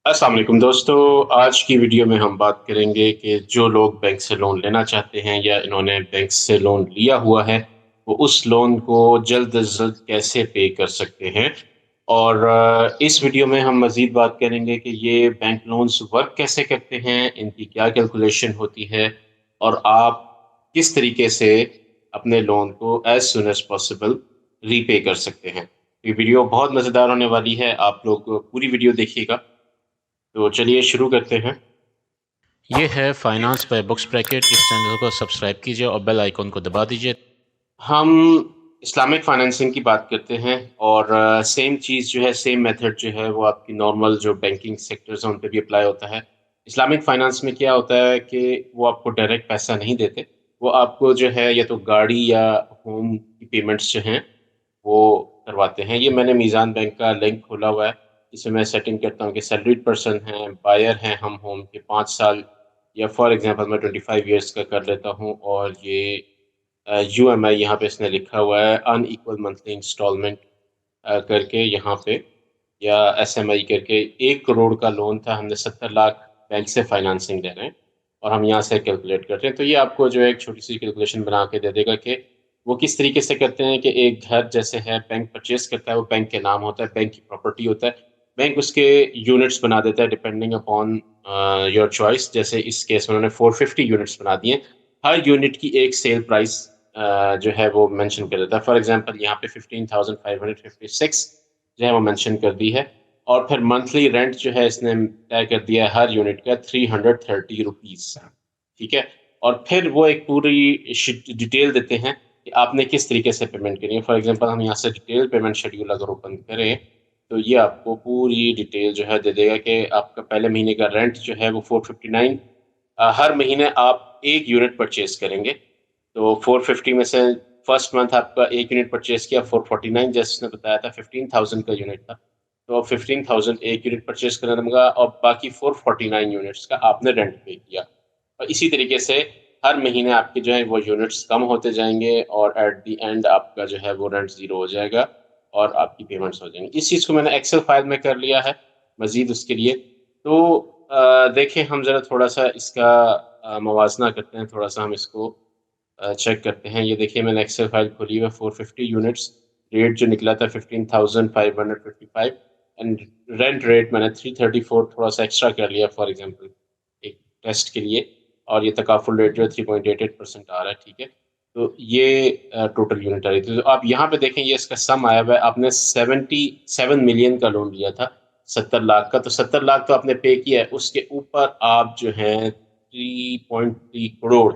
अस्सलाम वालेकुम दोस्तों। आज की वीडियो में हम बात करेंगे कि जो लोग बैंक से लोन लेना चाहते हैं या इन्होंने बैंक से लोन लिया हुआ है, वो उस लोन को जल्द से जल्द कैसे पे कर सकते हैं। और इस वीडियो में हम मज़ीद बात करेंगे कि ये बैंक लोन्स वर्क कैसे करते हैं, इनकी क्या कैलकुलेशन होती है और आप किस तरीके से अपने लोन को as soon as possible repay कर सकते हैं। ये वीडियो बहुत मज़ेदार होने वाली है, आप लोग पूरी वीडियो देखिएगा। तो चलिए शुरू करते हैं। ये है फाइनेंस बाय बुक्स ब्रैकेट। इस चैनल को सब्सक्राइब कीजिए और बेल आइकन को दबा दीजिए। हम इस्लामिक फाइनेंसिंग की बात करते हैं और सेम चीज़ जो है, सेम मेथड जो है वो आपकी नॉर्मल जो बैंकिंग सेक्टर्स हैं उन पे भी अप्लाई होता है। इस्लामिक फाइनेंस में क्या होता है कि वो आपको डायरेक्ट पैसा नहीं देते, वो आपको जो है या तो गाड़ी या होम की पेमेंट्स जो हैं वो करवाते हैं। ये मैंने मीज़ान बैंक का लिंक खोला हुआ है, इसमें मैं सेटिंग करता हूँ कि सैलरीड पर्सन हैं, बायर हैं हम होम के 5 साल या फॉर एग्ज़ाम्पल मैं 25 इयर्स का कर लेता हूँ और ये यूएमआई यहाँ पे इसने लिखा हुआ है अनइक्वल मंथली इंस्टॉलमेंट करके यहाँ पे, या एसएमआई करके 1 करोड़ का लोन था, हमने 70 लाख बैंक से फाइनेंसिंग ले रहे हैं और हम यहाँ से कैलकुलेट करते हैं। तो ये आपको जो है एक छोटी-सी कैलकुलेशन बना के दे देगा कि वो किस तरीके से करते हैं कि एक घर जैसे है, बैंक परचेज़ करता है, वो बैंक के नाम होता है, बैंक की प्रॉपर्टी होता है। बैंक उसके यूनिट्स बना देता है डिपेंडिंग अपॉन योर चॉइस। जैसे इस केस में उन्होंने 450 यूनिट्स बना दिए। हर यूनिट की एक सेल प्राइस जो है वो मेंशन कर देता है। फॉर एग्ज़ाम्पल यहाँ पे 15,556 जो है वो मेंशन कर दी है और फिर मंथली रेंट जो है इसने तय कर दिया है हर यूनिट का 330 रुपीज़, ठीक है? और फिर वो एक पूरी डिटेल देते हैं कि आपने किस तरीके से पेमेंट करनी है। फॉर एग्ज़ाम्पल हम यहाँ से डिटेल पेमेंट शेड्यूल अगर ओपन करें, तो ये आपको पूरी डिटेल जो है दे देगा कि आपका पहले महीने का रेंट जो है वो 459, हर महीने आप 1 यूनिट परचेज़ करेंगे, तो 450 में से फर्स्ट मंथ आपका 1 यूनिट परचेज़ किया, 449 जैसे उसने बताया था 15,000 का यूनिट था, तो 15,000 1 यूनिट परचेज़ करना होगा और बाकी 449 यूनिट्स का आपने रेंट पे किया। और इसी तरीके से हर महीने आपके जो है वो यूनिट्स कम होते जाएँगे और एट द एंड आपका जो है वो रेंट ज़ीरो हो जाएगा और आपकी पेमेंट्स हो जाएँगी। इस चीज़ को मैंने एक्सेल फ़ाइल में कर लिया है, मज़ीद उसके लिए। तो देखिए हम ज़रा थोड़ा-सा इसका मवाज़ना करते हैं, थोड़ा-सा हम इसको चेक करते हैं। ये देखिए मैंने एक्सेल फ़ाइल खोली हुई है, 450 यूनिट्स, रेट जो निकला था 15,555 एंड रेंट रेट मैंने 334 थोड़ा-सा एक्स्ट्रा कर लिया फॉर एग्ज़ाम्पल एक टेस्ट के लिए, और ये तकाफुल रेट जो है 3.88% आ रहा है, ठीक है? तो ये टोटल यूनिट आ रही थी। तो आप यहाँ पे देखें ये इसका सम आया हुआ है, आपने 77 मिलियन का लोन लिया था, 70 लाख का, तो 70 लाख तो आपने पे किया है, उसके ऊपर आप जो है 3.3 करोड़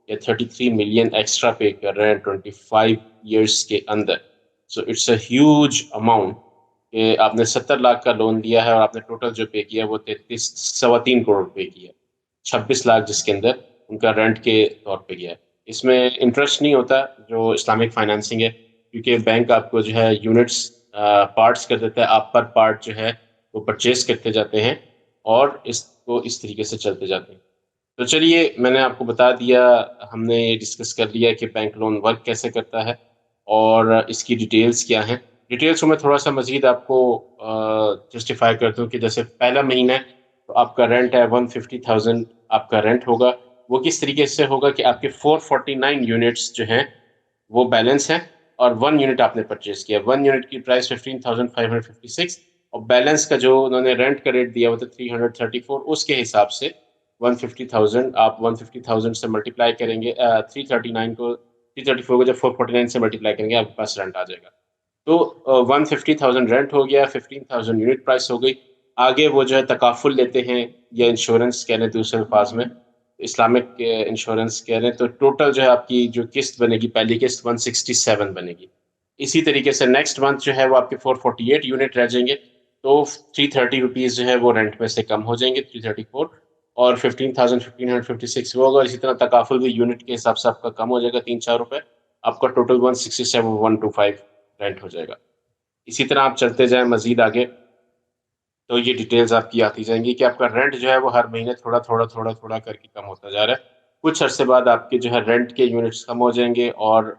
या 33 मिलियन एक्स्ट्रा पे कर रहे हैं 25 इयर्स के अंदर। So it's a huge amount कि आपने 70 लाख का लोन लिया है और आपने टोटल जो पे किया है वो 33 सवा 3 करोड़ पे किया है। 26 लाख जिसके अंदर उनका रेंट के तौर पे गया है। इसमें इंटरेस्ट नहीं होता जो इस्लामिक फाइनेंसिंग है, क्योंकि बैंक आपको जो है यूनिट्स पार्ट्स कर देता है, आप पर पार्ट जो है वो परचेज़ करते जाते हैं और इसको इस तरीके से चलते जाते हैं। तो चलिए मैंने आपको बता दिया, हमने ये डिस्कस कर लिया कि बैंक लोन वर्क कैसे करता है और इसकी डिटेल्स क्या हैं। डिटेल्स को मैं थोड़ा-सा मज़ीद आपको जस्टिफ़ाई कर दूँ कि जैसे पहला महीना है, तो आपका रेंट है 150,000 आपका रेंट होगा। वो किस तरीके से होगा कि आपके 449 यूनिट्स जो हैं, वो बैलेंस हैं और 1 यूनिट आपने परचेज़ किया। 1 यूनिट की प्राइस 15,556 और बैलेंस का जो उन्होंने रेंट का रेट दिया हुआ था 334, उसके हिसाब से 150,000 आप 150,000 से मल्टीप्लाई करेंगे, 339 को 334 को जब 449 से मल्टीप्लाई करेंगे आपके पास रेंट आ जाएगा। तो 150,000 रेंट हो गया, 15,000 यूनिट प्राइस हो गई। आगे वो जो है तकाफुल लेते हैं या इंश्योरेंस कह लें दूसरे अल्फाज में, इस्लामिक इंश्योरेंस कह रहे हैं, तो टोटल जो है आपकी जो किस्त बनेगी, पहली किस्त 167 बनेगी। इसी तरीके से नेक्स्ट मंथ जो है वो आपके 448 यूनिट रह जाएँगे, तो 330 रुपीज़ जो है वो रेंट में से कम हो जाएँगे, 334 और 15,1556 वो होगा। इसी तरह तकाफुल भी यूनिट के हिसाब से आपका कम हो जाएगा 3-4 रुपए, आपका टोटल 167,125 रेंट हो जाएगा। इसी तरह आप चलते जाएँ मज़ीद आगे, तो ये डिटेल्स आपकी आती जाएँगी कि आपका रेंट जो है वो हर महीने थोड़ा-थोड़ा, थोड़ा-थोड़ा करके कम होता जा रहा है। कुछ अरसे बाद आपके जो है रेंट के यूनिट्स कम हो जाएँगे और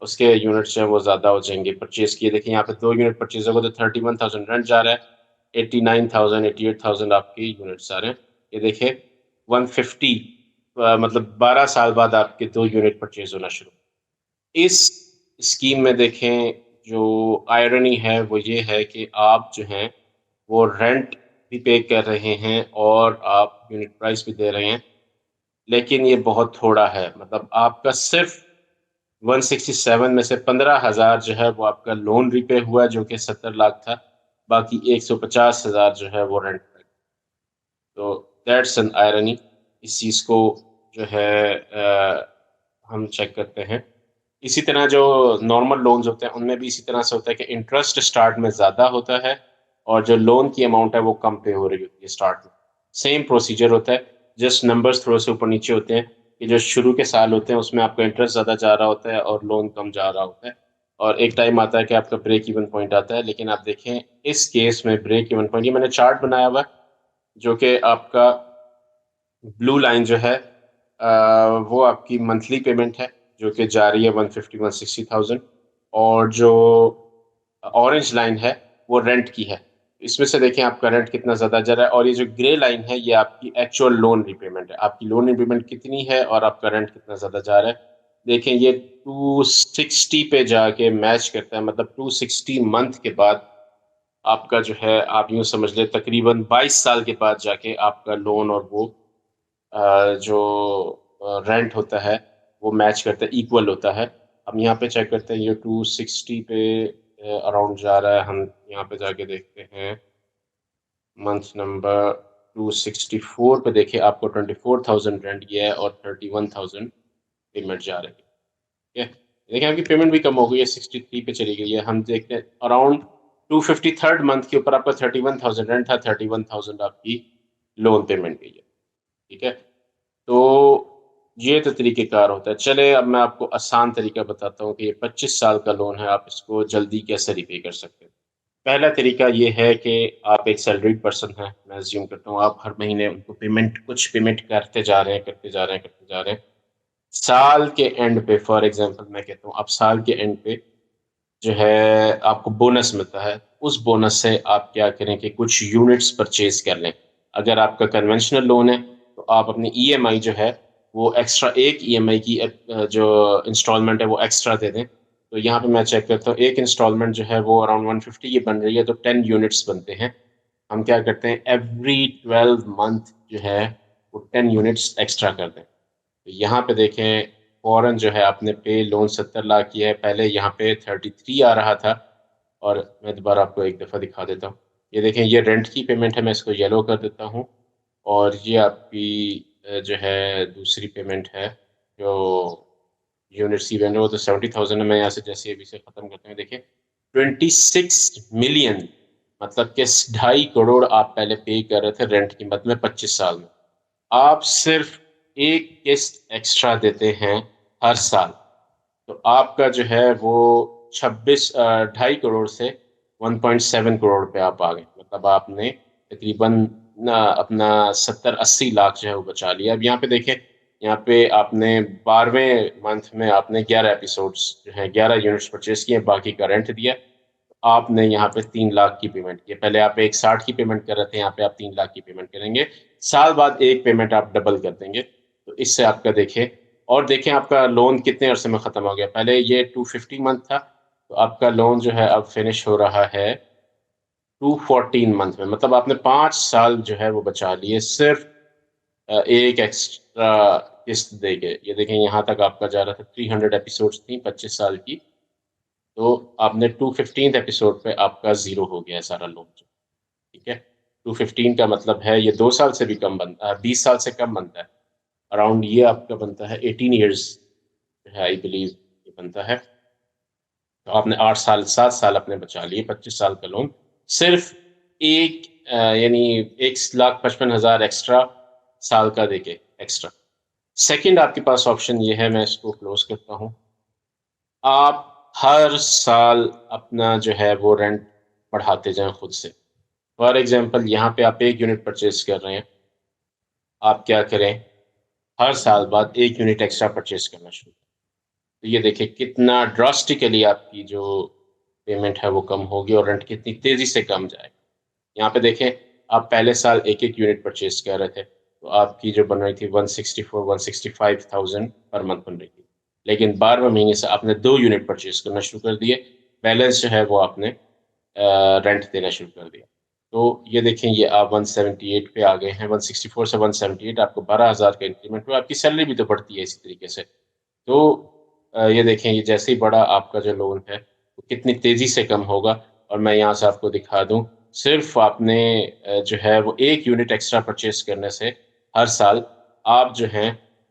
उसके यूनिट्स जो हैं वो ज़्यादा हो जाएँगे परचेज़ किए। देखिए यहाँ पे 2 यूनिट परचेज़ होगा तो 31,000 रेंट जा रहा है। 89,000 88,000 आपके यूनिट्स आ रहे हैं। ये देखिए 150 मतलब 12 साल बाद आपके 2 यूनिट परचेज़ होना शुरू। इस स्कीम में देखें जो आयरनी है वो ये है कि आप जो हैं वो रेंट भी पे कर रहे हैं और आप यूनिट प्राइस भी दे रहे हैं, लेकिन ये बहुत थोड़ा है। मतलब आपका सिर्फ़ 167 में से 15,000 जो है वो आपका लोन रीपे हुआ जो कि 70 लाख था, बाकी 150,000 जो है वो रेंट पे। तो दैट्स एन आयरनी। इस चीज़ को जो है हम चेक करते हैं। इसी तरह जो नॉर्मल लोन्स होते हैं उनमें भी इसी तरह से होता है कि इंटरेस्ट स्टार्ट में ज़्यादा होता है और जो लोन की अमाउंट है वो कम पे हो रही होती है स्टार्ट में। सेम प्रोसीजर होता है, जस्ट नंबर्स थोड़े से ऊपर-नीचे होते हैं कि जो शुरू के साल होते हैं उसमें आपका इंटरेस्ट ज़्यादा जा रहा होता है और लोन कम जा रहा होता है और एक टाइम आता है कि आपका ब्रेक इवन पॉइंट आता है। लेकिन आप देखें इस केस में ब्रेक इवन पॉइंट ये मैंने चार्ट बनाया हुआ है, जो कि आपका ब्लू लाइन जो है वो आपकी मंथली पेमेंट है, जो कि जा रही है 150-160,000 और जो ऑरेंज लाइन है, वो रेंट की है। इसमें से देखें आपका रेंट कितना ज़्यादा जा रहा है और ये जो ग्रे लाइन है, ये आपकी एक्चुअल लोन रीपेमेंट है। आपकी लोन रीपेमेंट कितनी है और आपका रेंट कितना ज़्यादा जा रहा है। देखें ये 260 पे जाके मैच करता है, मतलब 260 मंथ के बाद आपका जो है आप यूँ समझ लें तकरीबन 22 साल के बाद जाके आपका लोन और वो जो रेंट होता है, वो मैच करता है, इक्वल होता है। हम यहाँ पे चेक करते हैं, ये 260 पे अराउंड जा रहा है। हम यहाँ पे जाके देखते हैं, मंथ नंबर 264 पे देखिए आपको 24,000 रेंट किया है और 31,000 पेमेंट जा रही है। ठीक है? देखिए आपकी पेमेंट भी कम हो गई है, 63 पे चली गई है। हम देखते हैं अराउंड 253rd मंथ के ऊपर आपका 31,000 रेंट था, 31,000 आपकी लोन पेमेंट गई है। ठीक है? तो ये तो तरीक़ेकार होता है। चलें अब मैं आपको आसान तरीका बताता हूँ कि ये 25 साल का लोन है, आप इसको जल्दी कैसे रीपे कर सकते हैं। पहला तरीका ये है कि आप एक सैलरीड पर्सन हैं, मैं अज़्यूम करता हूँ आप हर महीने उनको कुछ पेमेंट करते जा रहे हैं, करते जा रहे हैं, करते जा रहे हैं। साल के एंड पे फॉर एग्ज़ाम्पल मैं कहता हूँ, आप साल के एंड पे जो है आपको बोनस मिलता है, उस बोनस से आप क्या करें कि कुछ यूनिट्स परचेज़ कर लें। अगर आपका कन्वेंशनल लोन है, तो आप अपनी ईएमआई जो है, वो एक्स्ट्रा एक ईएमआई की जो इंस्टॉलमेंट है, वो एक्स्ट्रा दे दें। तो यहाँ पे मैं चेक करता हूँ, एक इंस्टॉलमेंट जो है, वो अराउंड 150 की बन रही है, तो 10 यूनिट्स बनते हैं। हम क्या करते हैं, एवरी 12 मंथ जो है, वो 10 यूनिट्स एक्स्ट्रा कर दें। तो यहाँ पे देखें फ़ौरन जो है आपने पे लोन 70 लाख किया है, पहले यहाँ पे 33 आ रहा था और मैं दोबारा आपको एक दफ़ा दिखा देता हूँ। ये देखें ये रेंट की पेमेंट है, मैं इसको येलो कर देता हूँ और ये आपकी जो है दूसरी पेमेंट है, जो यूनिट सी वेंडर वो तो 70,000 है, मैं यहाँ से जैसे अभी से ख़त्म करते हैं, देखिए 26 मिलियन मतलब कि 2.5 करोड़ आप पहले पे कर रहे थे रेंट की मद में 25 साल में। आप सिर्फ़ एक किस्त एक्स्ट्रा देते हैं हर साल, तो आपका जो है वो 2.5 करोड़ से 1.7 करोड़ पे आप आ गए। मतलब आपने तकरीबन अपना 70-80 लाख जो है वो बचा लिया। अब यहाँ पे देखें, यहाँ पे आपने 12वें मंथ में आपने 11 एपिसोड्स जो हैं 11 यूनिट्स परचेज़ किए, बाकी का रेंट दिया। आपने यहाँ पे 3 लाख की पेमेंट की है। पहले आप एक 60 की पेमेंट कर रहे थे, यहाँ पे आप 3 लाख की पेमेंट करेंगे। साल बाद एक पेमेंट आप डबल कर देंगे। तो इससे आपका देखें और देखें आपका लोन कितने अरसे में ख़त्म हो गया। पहले ये 250 मंथ था, तो आपका लोन जो है अब फिनिश हो रहा है 214 मंथ में। मतलब आपने 5 साल जो है वो बचा लिए सिर्फ़ एक एक्स्ट्रा किस्त देके। ये देखें यहाँ तक आपका जा रहा था, 300 एपिसोड्स थी 25 साल की, तो आपने 215th एपिसोड पे आपका ज़ीरो हो गया है सारा लोन जो, ठीक है? 215 का मतलब है ये 2 साल से भी कम बनता है, 20 साल से कम बनता है। अराउंड ये आपका बनता है 18 इयर्स है आई बिलीव ये बनता है। तो आपने 8 साल 7 साल अपने बचा लिए, 25 साल का लोन सिर्फ़ एक यानी 1,55,000 एक्स्ट्रा साल का देके एक्स्ट्रा। सेकंड आपके पास ऑप्शन ये है, मैं इसको क्लोज़ करता हूँ। आप हर साल अपना जो है वो रेंट बढ़ाते जाएँ खुद से। फॉर एग्ज़ाम्पल यहाँ पे आप 1 यूनिट परचेज़ कर रहे हैं, आप क्या करें, हर साल बाद 1 यूनिट एक्स्ट्रा परचेज़ करना शुरू करें। तो ये देखिए कितना ड्रास्टिकली आपकी जो पेमेंट है वो कम होगी और रेंट कितनी तेज़ी से कम जाएगा। यहाँ पे देखें, आप पहले साल एक-एक यूनिट परचेज़ कर रहे थे, तो आपकी जो बन रही थी 164,000-165,000 पर मंथ बन रही थी। लेकिन 12वें महीने से आपने 2 यूनिट परचेज़ करना शुरू कर दिए, बैलेंस जो है वो आपने रेंट देना शुरू कर दिया। तो ये देखें, ये आप 178 पे आ गए हैं, 164 से 178 आपको 12,000 का इंक्रीमेंट हुआ, आपकी सैलरी भी तो बढ़ती है इसी तरीके से। तो ये देखें, ये जैसे ही बढ़ा आपका जो लोन है, वो कितनी तेज़ी से कम होगा। और मैं यहाँ से आपको दिखा दूँ, सिर्फ़ आपने जो है वो 1 यूनिट एक्स्ट्रा परचेज़ करने से हर साल आप जो हैं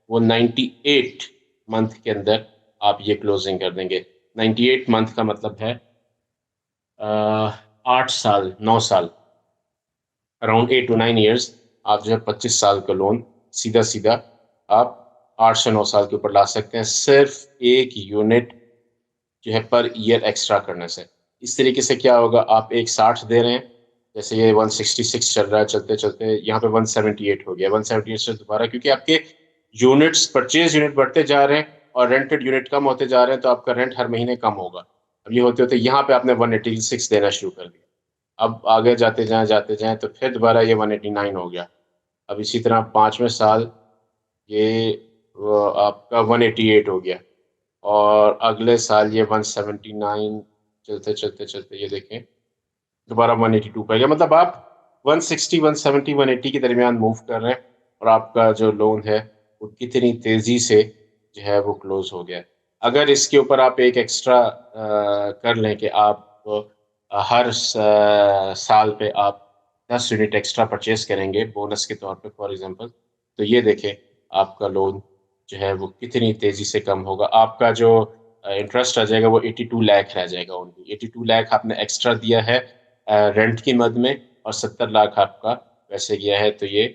वो 98 मंथ के अंदर आप ये क्लोज़िंग कर देंगे। 98 मंथ का मतलब है 8 साल, 9 साल, अराउंड 8 टू 9 इयर्स आप जो है 25 साल का लोन सीधा-सीधा आप 8 से 9 साल के ऊपर ला सकते हैं, सिर्फ़ 1 यूनिट जो है पर ईयर एक्स्ट्रा करने से। इस तरीके से क्या होगा, आप एक 60 दे रहे हैं, जैसे ये 166 चल रहा है, चलते-चलते यहाँ पे 178 हो गया। 178 से दोबारा, क्योंकि आपके यूनिट्स, परचेज़ यूनिट बढ़ते जा रहे हैं और रेंटेड यूनिट कम होते जा रहे हैं, तो आपका रेंट हर महीने कम होगा। अब ये होते-होते यहाँ पे आपने 186 देना शुरू कर दिया। अब आगे जाते जाएँ तो फिर दोबारा ये 189 हो गया। अब इसी तरह 5वें साल ये आपका 188 हो गया और अगले साल ये 179, चलते ये देखें दोबारा 182 पे आ गया। मतलब आप 160, 170, 180 के दरमियान मूव कर रहे हैं और आपका जो लोन है वो कितनी तेज़ी से जो है वो क्लोज़ हो गया है। अगर इसके ऊपर आप एक एक्स्ट्रा कर लें कि आप हर साल पे आप 10 यूनिट एक्स्ट्रा परचेज़ करेंगे बोनस के तौर पे फॉर एग्ज़ाम्पल, तो ये देखें आपका लोन जो है वो कितनी तेज़ी से कम होगा। आपका जो इंटरेस्ट आ जाएगा वो 82 लाख रह जाएगा ओनली। 82 लाख आपने एक्स्ट्रा दिया है रेंट की मद में और 70 लाख आपका वैसे गया है, तो ये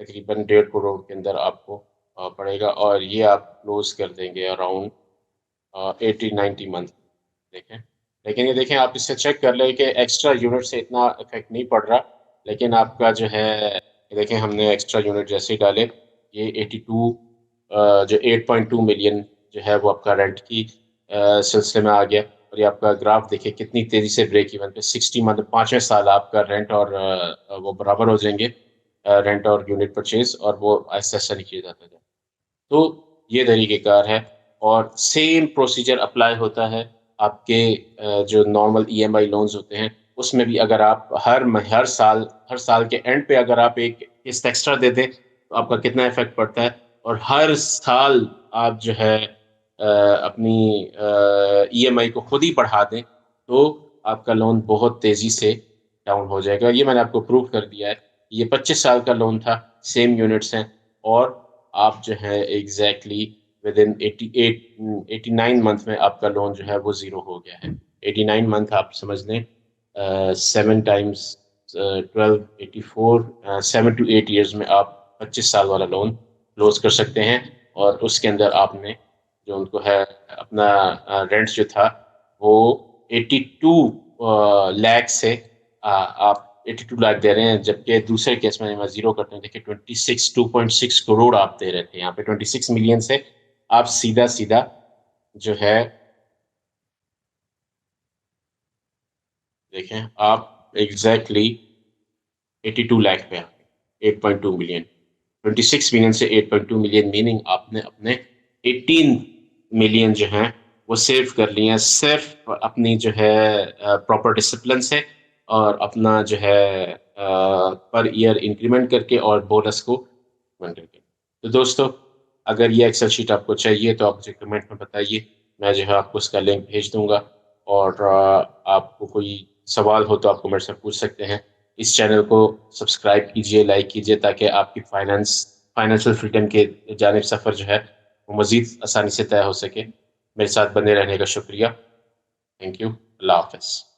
तकरीबन 1.5 करोड़ के अंदर आपको पड़ेगा और ये आप क्लोज़ कर देंगे अराउंड 80-90 मंथ। देखें, लेकिन ये देखें, आप इससे चेक कर लें कि एक्स्ट्रा यूनिट से इतना इफ़ेक्ट नहीं पड़ रहा, लेकिन आपका जो है ये देखें, हमने एक्स्ट्रा यूनिट जैसे ही डाले, ये 82 जो 8.2 मिलियन जो है वो आपका रेंट की सिलसिले में आ गया और ये आपका ग्राफ देखिए कितनी तेज़ी से ब्रेक इवन पे 60 मतलब 5वें साल आपका रेंट और वो बराबर हो जाएँगे, रेंट और यूनिट परचेज़, और वो ऐसा-ऐसा नीचे जाता जाए। तो ये तरीक़ेकार है और सेम प्रोसीजर अप्लाई होता है आपके जो नॉर्मल ईएमआई लोन्स होते हैं, उसमें भी अगर आप हर साल के एंड पे अगर आप एक किस्त एक्स्ट्रा दे दें, तो आपका कितना इफ़ेक्ट पड़ता है और हर साल आप जो है अपनी ईएमआई को खुद ही बढ़ा दें, तो आपका लोन बहुत तेज़ी से डाउन हो जाएगा। ये मैंने आपको प्रूव कर दिया है। ये 25 साल का लोन था, सेम यूनिट्स हैं और आप जो है एग्ज़ैक्टली विदिन 89 मंथ में आपका लोन जो है वो ज़ीरो हो गया है। 89 मंथ आप समझ लें 7 टाइम्स 12 84 7 टू 8 इयर्स में आप 25 साल वाला लोन क्लोज़ कर सकते हैं और उसके अंदर आपने जो उनको है अपना रेंट जो था वो 82 लाख से आप 82 लाख दे रहे हैं, जबकि दूसरे केस में मैं ज़ीरो करता हूँ, देखिए 2.6 करोड़ आप दे रहे थे। यहाँ पे 26 मिलियन से आप सीधा-सीधा जो है देखें, आप एग्ज़ैक्टली 82 लाख पे आ गए, 8.2 मिलियन। 26 मिलियन से 8.2 मिलियन मीनिंग आपने अपने 18 मिलियन जो हैं वो सेव कर लिए हैं सिर्फ़ अपनी जो है प्रॉपर डिसिप्लिन से और अपना जो है पर ईयर इंक्रीमेंट करके और बोनस को बंद करके। तो दोस्तों, अगर ये एक्सेल शीट आपको चाहिए तो आप मुझे कमेंट में बताइए, मैं जो है आपको उसका लिंक भेज दूँगा और आपको कोई सवाल हो तो आप कमेंट्स में पूछ सकते हैं। इस चैनल को सब्सक्राइब कीजिए, लाइक कीजिए ताकि आपकी फाइनेंशियल फ्रीडम के जानिब सफ़र जो है वो मज़ीद आसानी से तय हो सके। मेरे साथ बने रहने का शुक्रिया। Thank you. अल्लाह हाफ़िज़।